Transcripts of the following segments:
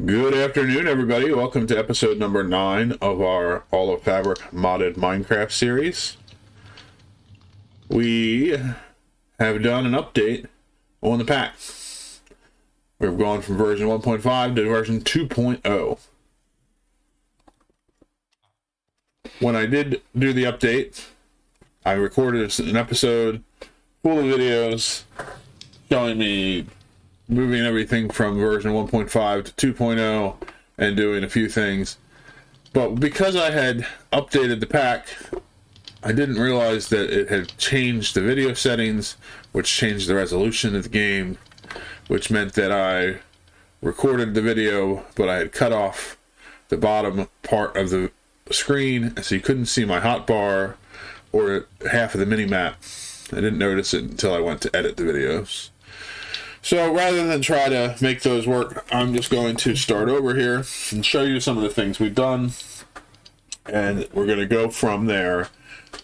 Good afternoon, everybody. Welcome to episode number 9 of our All of Fabric modded Minecraft series. We have done an update on the pack. We've gone from version 1.5 to version 2.0. When I did do the update, I recorded an episode full of videos showing me moving everything from version 1.5 to 2.0 and doing a few things. But because I had updated the pack, I didn't realize that it had changed the video settings, which changed the resolution of the game, which meant that I recorded the video, but I had cut off the bottom part of the screen, so you couldn't see my hotbar or half of the mini-map. I didn't notice it until I went to edit the videos. So rather than try to make those work, I'm just going to start over here and show you some of the things we've done. And we're going to go from there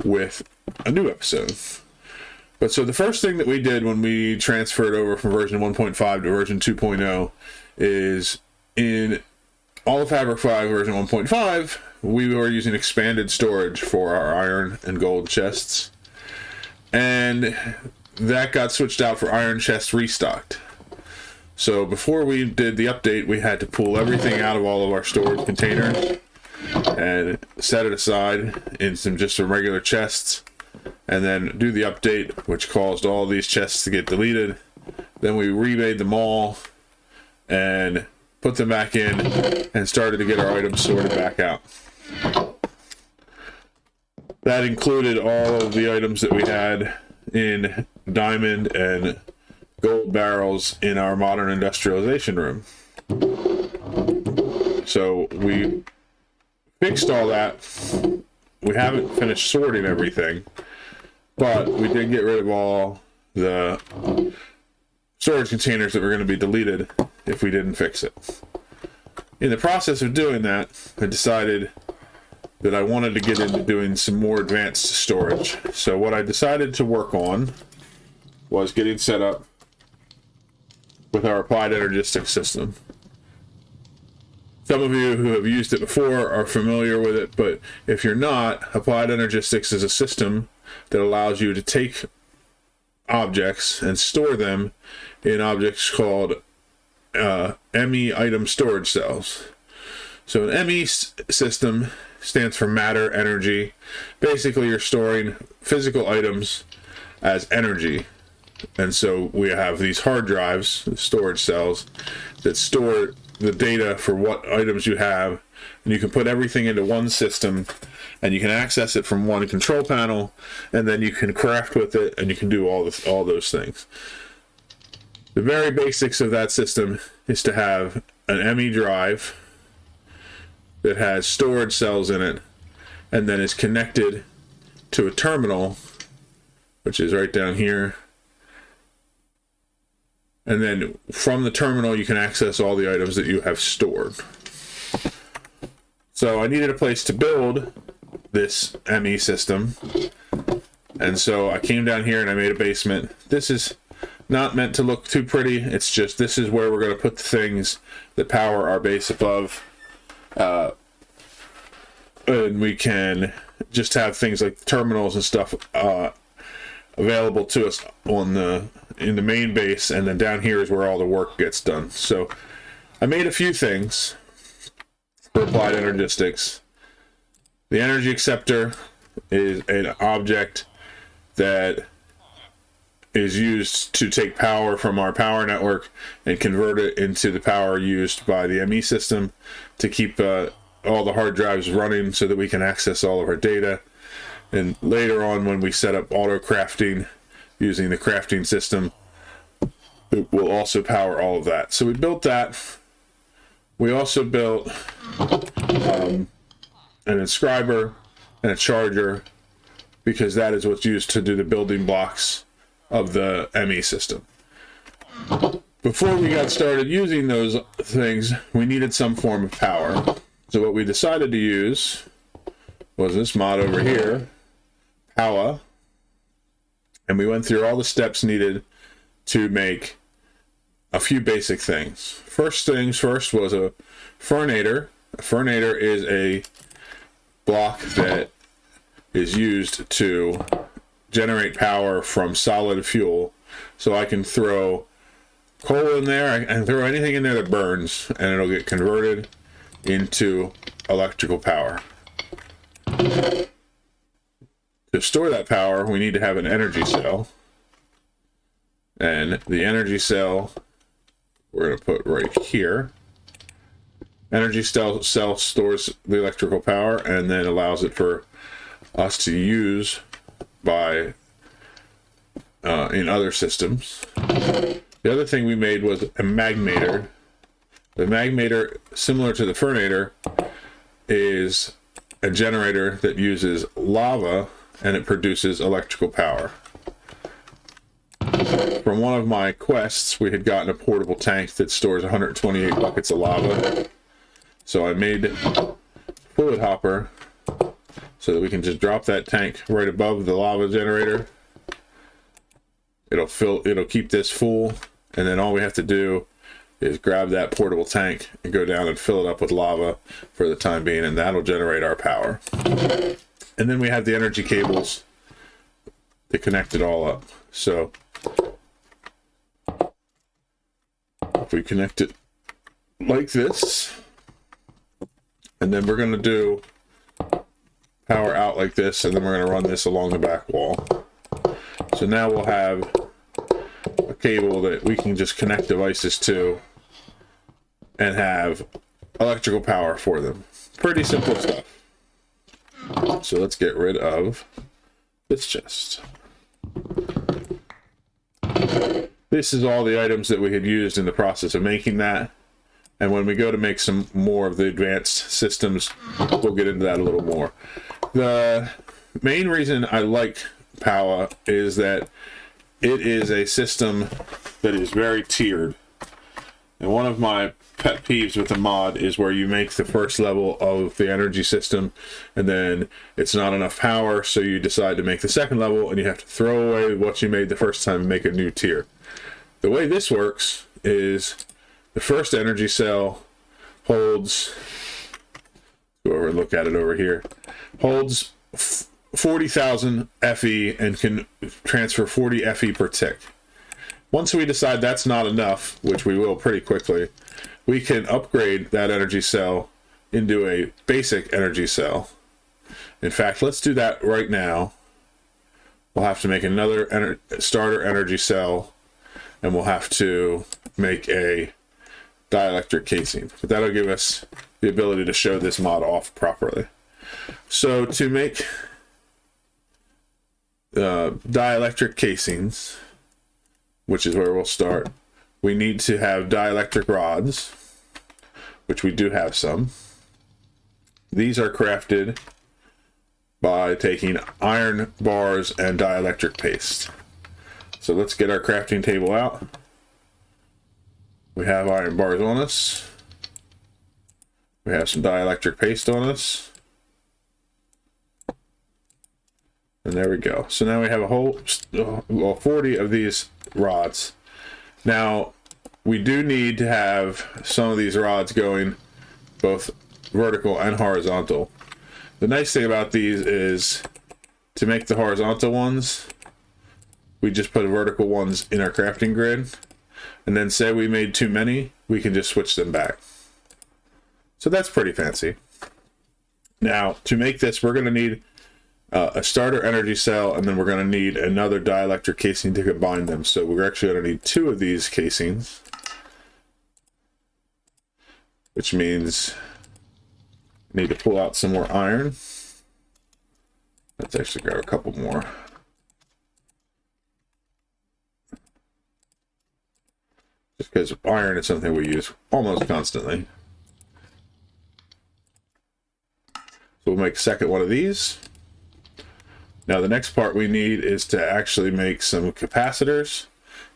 with a new episode. But so the first thing that we did when we transferred over from version 1.5 to version 2.0 is in All of Fabric 5 version 1.5, we were using expanded storage for our iron and gold chests. And that got switched out for iron chests restocked. So before we did the update, we had to pull everything out of all of our storage containers and set it aside in some regular chests, and then do the update, which caused all these chests to get deleted. Then we remade them all and put them back in and started to get our items sorted back out. That included all of the items that we had in diamond and gold barrels in our modern industrialization room. So we fixed all that. We haven't finished sorting everything, but we did get rid of all the storage containers that were going to be deleted if we didn't fix it. In the process of doing that, I decided that I wanted to get into doing some more advanced storage. So what I decided to work on was getting set up with our Applied Energistics system. Some of you who have used it before are familiar with it, but if you're not, Applied Energistics is a system that allows you to take objects and store them in objects called ME item storage cells. So an ME system stands for matter, energy. Basically, you're storing physical items as energy. And so we have these hard drives, storage cells, that store the data for what items you have. And you can put everything into one system, and you can access it from one control panel, and then you can craft with it, and you can do all those things. The very basics of that system is to have an ME drive that has storage cells in it, and then is connected to a terminal, which is right down here. And then from the terminal, you can access all the items that you have stored. So I needed a place to build this ME system. And so I came down here and I made a basement. This is not meant to look too pretty. It's just, this is where we're going to put the things that power our base above. And we can just have things like terminals and stuff available to us in the main base, and then down here is where all the work gets done. So I made a few things for Applied Energistics. The energy acceptor is an object that is used to take power from our power network and convert it into the power used by the ME system to keep all the hard drives running so that we can access all of our data. And later on, when we set up auto crafting using the crafting system, it will also power all of that. So we built that. We also built an inscriber and a charger, because that is what's used to do the building blocks of the ME system. Before we got started using those things, we needed some form of power. So what we decided to use was this mod over here, power, and we went through all the steps needed to make a few basic things. First things first was a Fernator. A Fernator is a block that is used to generate power from solid fuel. So I can throw coal in there, I can throw anything in there that burns, and it'll get converted into electrical power. To store that power, we need to have an energy cell. And the energy cell, we're going to put right here. Energy cell stores the electrical power and then allows it for us to use by in other systems. The other thing we made was a magmator. The magmator, similar to the Fernator, is a generator that uses lava and it produces electrical power. From one of my quests, we had gotten a portable tank that stores 128 buckets of lava. So I made a fluid hopper so that we can just drop that tank right above the lava generator. It'll keep this full, and then all we have to do is grab that portable tank and go down and fill it up with lava for the time being, and that'll generate our power. And then we have the energy cables to connect it all up. So if we connect it like this, and then we're going to do power out like this, and then we're going to run this along the back wall. So now we'll have a cable that we can just connect devices to and have electrical power for them. Pretty simple stuff. So let's get rid of this chest. This is all the items that we had used in the process of making that. And when we go to make some more of the advanced systems, we'll get into that a little more. The main reason I like Power is that it is a system that is very tiered. And one of my pet peeves with the mod is where you make the first level of the energy system and then it's not enough power, so you decide to make the second level and you have to throw away what you made the first time and make a new tier. The way this works is the first energy cell holds, go over and look at it over here, holds 40,000 FE and can transfer 40 FE per tick. Once we decide that's not enough, which we will pretty quickly, we can upgrade that energy cell into a basic energy cell. In fact, let's do that right now. We'll have to make another starter energy cell, and we'll have to make a dielectric casing. But that'll give us the ability to show this mod off properly. So to make dielectric casings, which is where we'll start, we need to have dielectric rods, which we do have some. These are crafted by taking iron bars and dielectric paste. So let's get our crafting table out. We have iron bars on us. We have some dielectric paste on us. And there we go. So now we have a whole, well, 40 of these rods. Now, we do need to have some of these rods going both vertical and horizontal. The nice thing about these is to make the horizontal ones, we just put vertical ones in our crafting grid. And then say we made too many, we can just switch them back. So that's pretty fancy. Now, to make this, we're going to need a starter energy cell, and then we're going to need another dielectric casing to combine them. So we're actually going to need 2 of these casings, which means we need to pull out some more iron. Let's actually grab a couple more. Just because iron is something we use almost constantly. So we'll make a second one of these. Now the next part we need is to actually make some capacitors.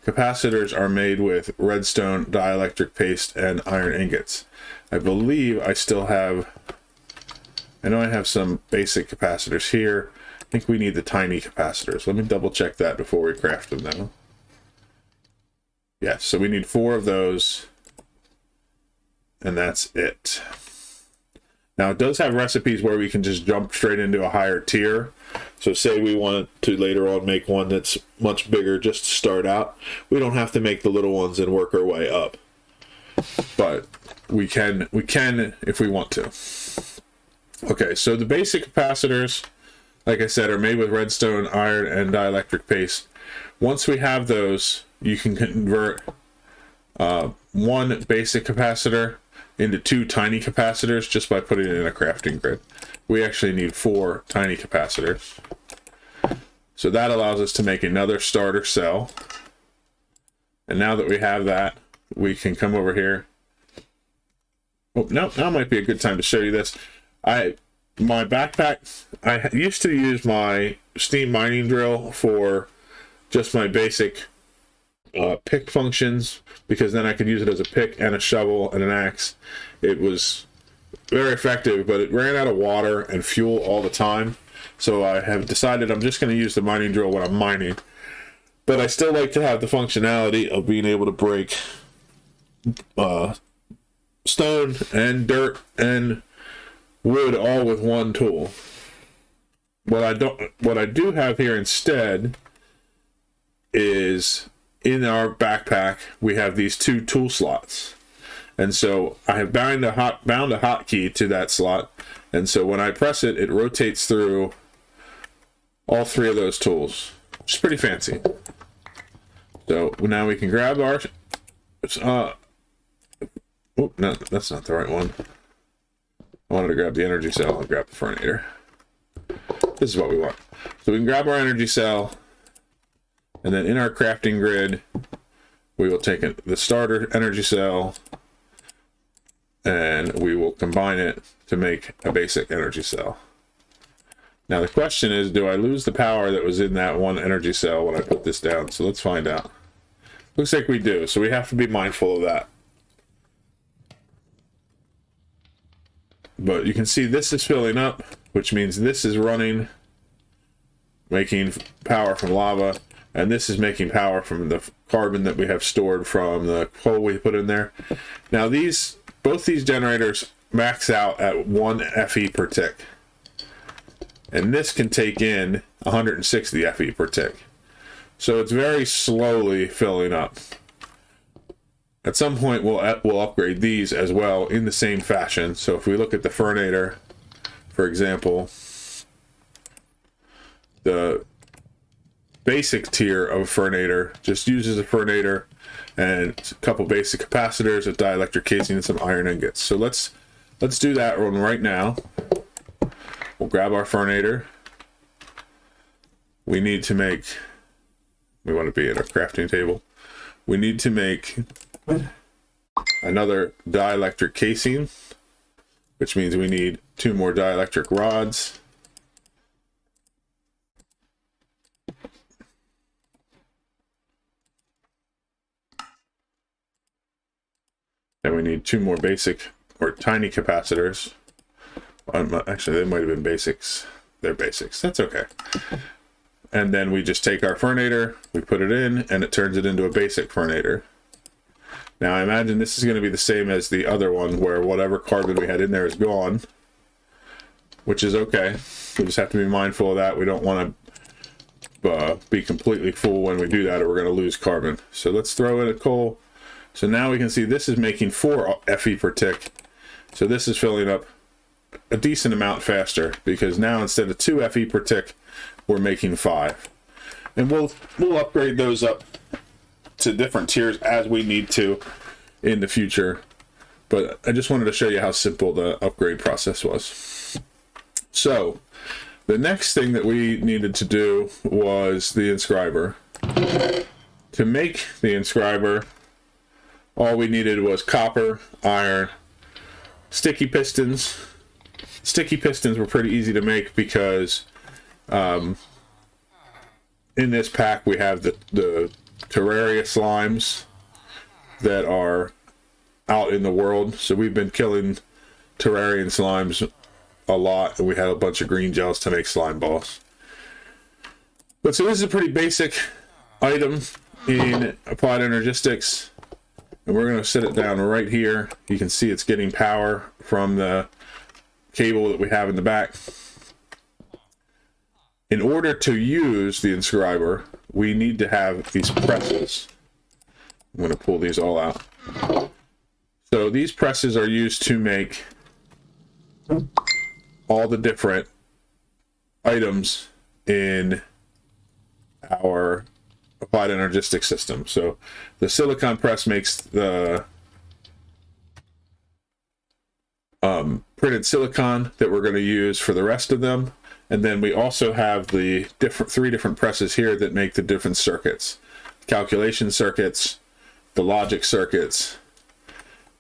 Capacitors are made with redstone, dielectric paste, and iron ingots. I believe I still have, I know I have some basic capacitors here. I think we need the tiny capacitors. Let me double check that before we craft them now. Yes, so we need 4 of those, and that's it. Now, it does have recipes where we can just jump straight into a higher tier. So say we wanted to later on make one that's much bigger just to start out. We don't have to make the little ones and work our way up. But we can if we want to. Okay, so the basic capacitors, like I said, are made with redstone, iron, and dielectric paste. Once we have those, you can convert one basic capacitor into 2 tiny capacitors just by putting it in a crafting grid. We actually need 4 tiny capacitors. So that allows us to make another starter cell. And now that we have that, we can come over here. Oh, no, now might be a good time to show you this. My backpack, I used to use my steam mining drill for just my basic pick functions, because then I could use it as a pick and a shovel and an axe. It was very effective, but it ran out of water and fuel all the time. So I have decided I'm just going to use the mining drill when I'm mining. But I still like to have the functionality of being able to break stone and dirt and wood all with one tool. What I do have here instead is, in our backpack we have these 2 tool slots, and so I have bound a hotkey to that slot, and so when I press it, it rotates through all 3 of those tools, which is pretty fancy. So now we can grab our oh no, that's not the right one. I wanted to grab the energy cell and grab the Fernator. This is what we want. So we can grab our energy cell, and then in our crafting grid, we will take the starter energy cell, and we will combine it to make a basic energy cell. Now the question is, do I lose the power that was in that one energy cell when I put this down? So let's find out. Looks like we do, so we have to be mindful of that. But you can see this is filling up, which means this is running, making power from lava, and this is making power from the carbon that we have stored from the coal we put in there. Now both these generators max out at 1 FE per tick, and this can take in 160 FE per tick. So it's very slowly filling up. At some point we'll upgrade these as well in the same fashion. So if we look at the Fernator, for example, the basic tier of Fernator just uses a Fernator and a couple basic capacitors, a dielectric casing, and some iron ingots. So let's do that one right now. We'll grab our Fernator. We want to be in a crafting table. We need to make another dielectric casing, which means we need 2 more dielectric rods. And we need 2 more basic or tiny capacitors. Actually, they might have been basics. They're basics. That's okay. And then we just take our Fernator, we put it in, and it turns it into a basic Fernator. Now I imagine this is going to be the same as the other one, where whatever carbon we had in there is gone, which is okay. We just have to be mindful of that. We don't want to be completely full when we do that, or we're going to lose carbon. So let's throw in a coal. So now we can see this is making 4 FE per tick. So this is filling up a decent amount faster, because now instead of 2 FE per tick, we're making 5. And we'll upgrade those up to different tiers as we need to in the future. But I just wanted to show you how simple the upgrade process was. So the next thing that we needed to do was the Inscriber. To make the Inscriber, all we needed was copper, iron, sticky pistons. Sticky pistons were pretty easy to make because in this pack we have the Terraria slimes that are out in the world. So we've been killing Terrarian slimes a lot, and we had a bunch of green gels to make slime balls. But so this is a pretty basic item. in Applied Energistics, and we're going to set it down right here. You can see it's getting power from the cable that we have in the back. In order to use the Inscriber, we need to have these presses. I'm going to pull these all out. So these presses are used to make all the different items in our Applied Energistics system. So the silicon press makes the printed silicon that we're going to use for the rest of them. And then we also have the three different presses here that make the different circuits: calculation circuits, the logic circuits,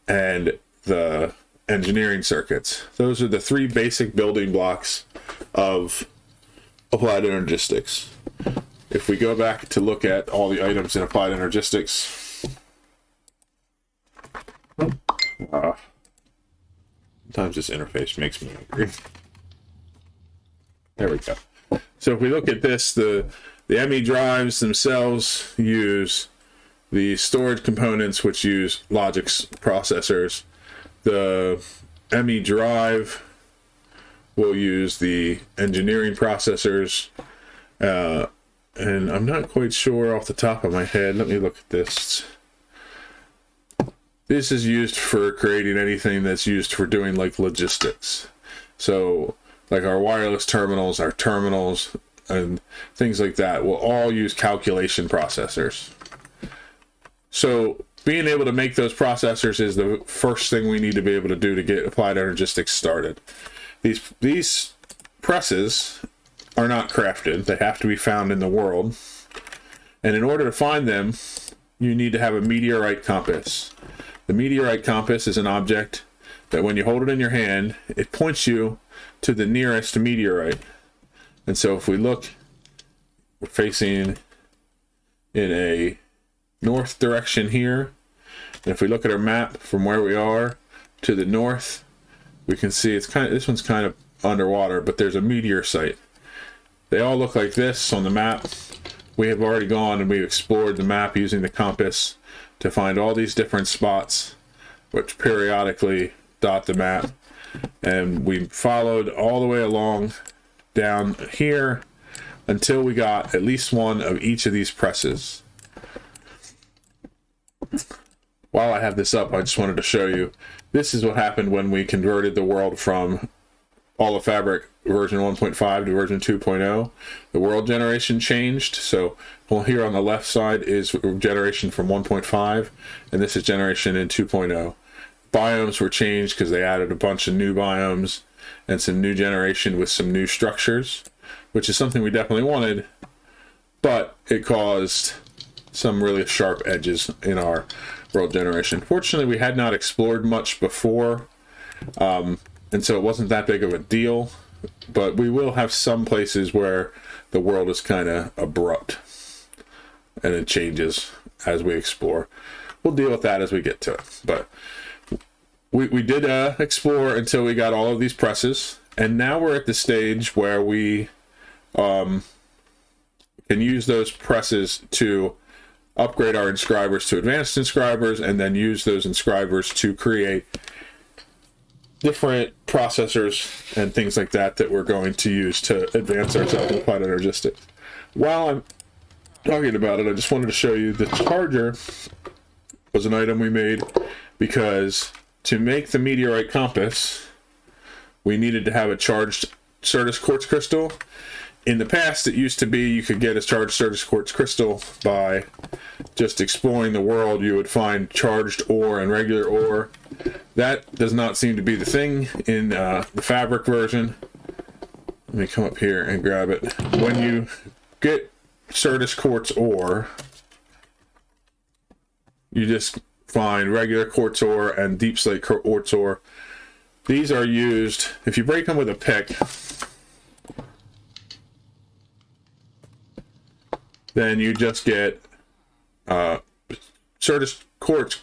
and the engineering circuits. Those are the three basic building blocks of Applied Energistics. If we go back to look at all the items in Applied Energistics, sometimes this interface makes me angry. There we go. So if we look at this, the ME drives themselves use the storage components, which use logic processors. The ME drive will use the engineering processors. And I'm not quite sure off the top of my head. Let me look at this. This is used for creating anything that's used for doing like logistics. So like our wireless terminals, our terminals, and things like that will all use calculation processors. So being able to make those processors is the first thing we need to be able to do to get Applied Energistics started. These presses are not crafted. They have to be found in the world. And in order to find them, you need to have a Meteorite Compass. The Meteorite Compass is an object that when you hold it in your hand, it points you to the nearest meteorite. And so if we look, we're facing in a north direction here. And if we look at our map from where we are to the north, we can see it's this one's kind of underwater, but there's a meteor site. They all look like this on the map. We have already gone and we've explored the map using the compass to find all these different spots, which periodically dot the map. And we followed all the way along down here until we got at least one of each of these presses. While I have this up, I just wanted to show you, this is what happened when we converted the world from all of Fabric version 1.5 to version 2.0. The world generation changed. So well, here on the left side is generation from 1.5, and this is generation in 2.0. Biomes were changed because they added a bunch of new biomes and some new generation with some new structures, which is something we definitely wanted, but it caused some really sharp edges in our world generation. Fortunately, we had not explored much before, and so it wasn't that big of a deal, but we will have some places where the world is kind of abrupt and it changes as we explore. We'll deal with that as we get to it, but we did explore until we got all of these presses, and now we're at the stage where we can use those presses to upgrade our inscribers to advanced inscribers, and then use those inscribers to create different processors and things like that that we're going to use to advance ourselves in Applied Energistics. While I'm talking about it, I just wanted to show you the charger was an item we made because to make the Meteorite Compass, we needed to have a charged Certus quartz crystal. In the past, it used to be you could get a charged Certus quartz crystal by just exploring the world. You would find charged ore and regular ore. That does not seem to be the thing in the Fabric version. Let me come up here and grab it. When you get Certus quartz ore, you just find regular quartz ore and deep slate quartz ore. These are used, if you break them with a pick, then you just get Certus quartz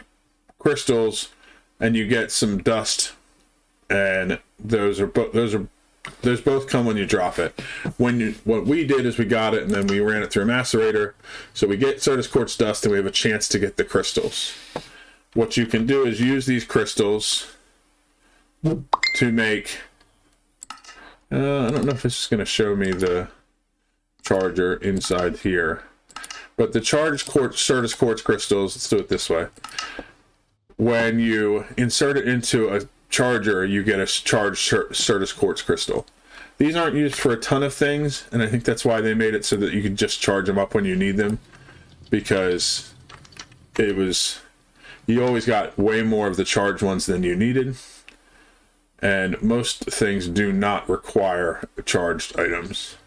crystals, and you get some dust, and those are Those both come when you drop it. What we did is we got it and then we ran it through a macerator. So we get Certus quartz dust and we have a chance to get the crystals. What you can do is use these crystals to make... I don't know if this is going to show me the charger inside here. But the charged Certus quartz crystals, let's do it this way. When you insert it into a charger, you get a charged Certus quartz crystal. These aren't used for a ton of things, and I think that's why they made it so that you could just charge them up when you need them, because you always got way more of the charged ones than you needed, and most things do not require charged items.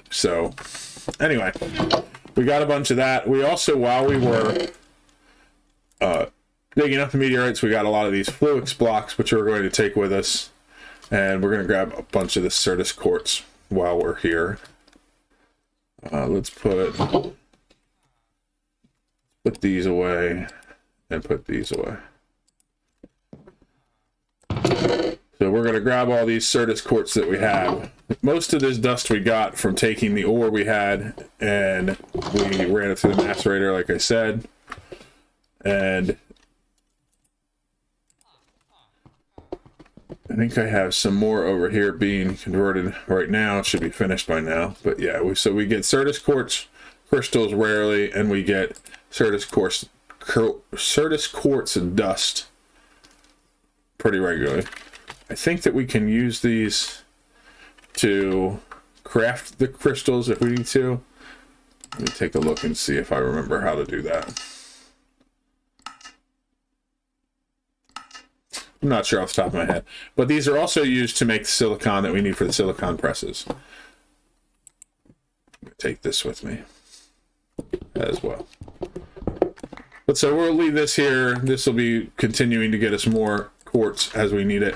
So anyway, we got a bunch of that. We also, while we were digging up the meteorites, we got a lot of these Flux blocks, which we're going to take with us, and we're going to grab a bunch of this Certus quartz while we're here. Let's put these away and put these away. So we're going to grab all these Certus quartz that we have. Most of this dust we got from taking the ore we had, and we ran it through the macerator, like I said. And I think I have some more over here being converted right now. It should be finished by now. But yeah, so we get Certus quartz crystals rarely, and we get Certus quartz dust pretty regularly. I think that we can use these to craft the crystals if we need to. Let me take a look and see if I remember how to do that. I'm not sure off the top of my head. But these are also used to make the silicon that we need for the silicon presses. I'm going to take this with me as well. But so we'll leave this here. This will be continuing to get us more quartz as we need it.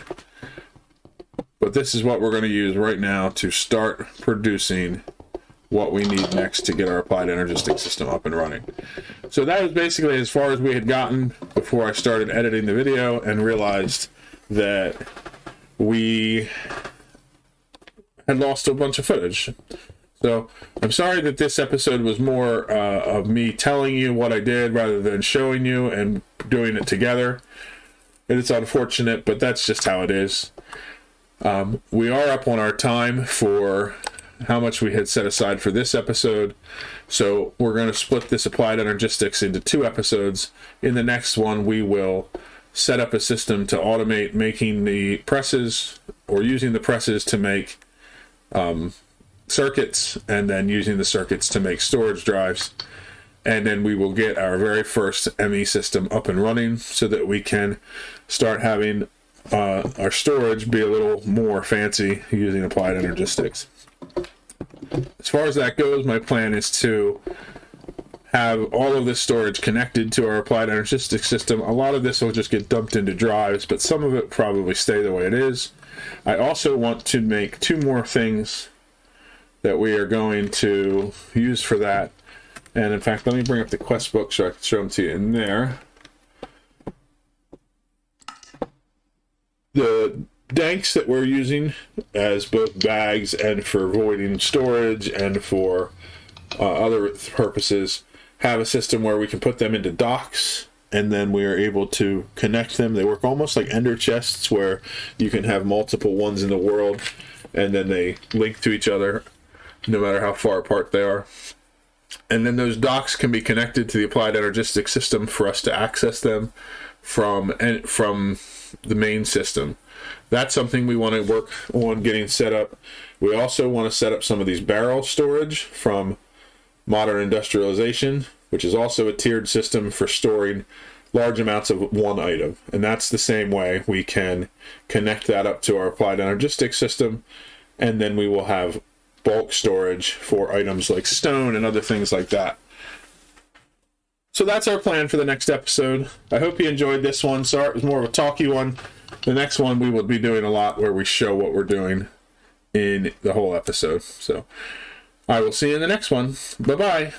But this is what we're going to use right now to start producing what we need next to get our Applied Energistics system up and running. So that was basically as far as we had gotten before I started editing the video and realized that we had lost a bunch of footage. So I'm sorry that this episode was more of me telling you what I did rather than showing you and doing it together. It's unfortunate, but that's just how it is. We are up on our time for how much we had set aside for this episode. So we're going to split this Applied Energistics into 2 episodes. In the next one, we will set up a system to automate making the presses, or using the presses to make circuits, and then using the circuits to make storage drives. And then we will get our very first ME system up and running so that we can start having our storage be a little more fancy using Applied Energistics. As far as that goes, my plan is to have all of this storage connected to our Applied Energistics system. A lot of this will just get dumped into drives, but some of it probably stay the way it is. I also want to make 2 more things that we are going to use for that. And in fact, let me bring up the quest book so I can show them to you in there. The danks that we're using as both bags and for voiding storage and for other purposes have a system where we can put them into docks, and then we are able to connect them. They work almost like ender chests, where you can have multiple ones in the world and then they link to each other no matter how far apart they are. And then those docks can be connected to the Applied Energistics system for us to access them from the main system. That's something we want to work on getting set up. We also want to set up some of these barrel storage from Modern Industrialization, which is also a tiered system for storing large amounts of one item. And that's the same way we can connect that up to our Applied Energistics system, and then we will have bulk storage for items like stone and other things like that. So that's our plan for the next episode. I hope you enjoyed this one. Sorry it was more of a talky one. The next one we will be doing a lot where we show what we're doing in the whole episode. So I will see you in the next one. Bye-bye.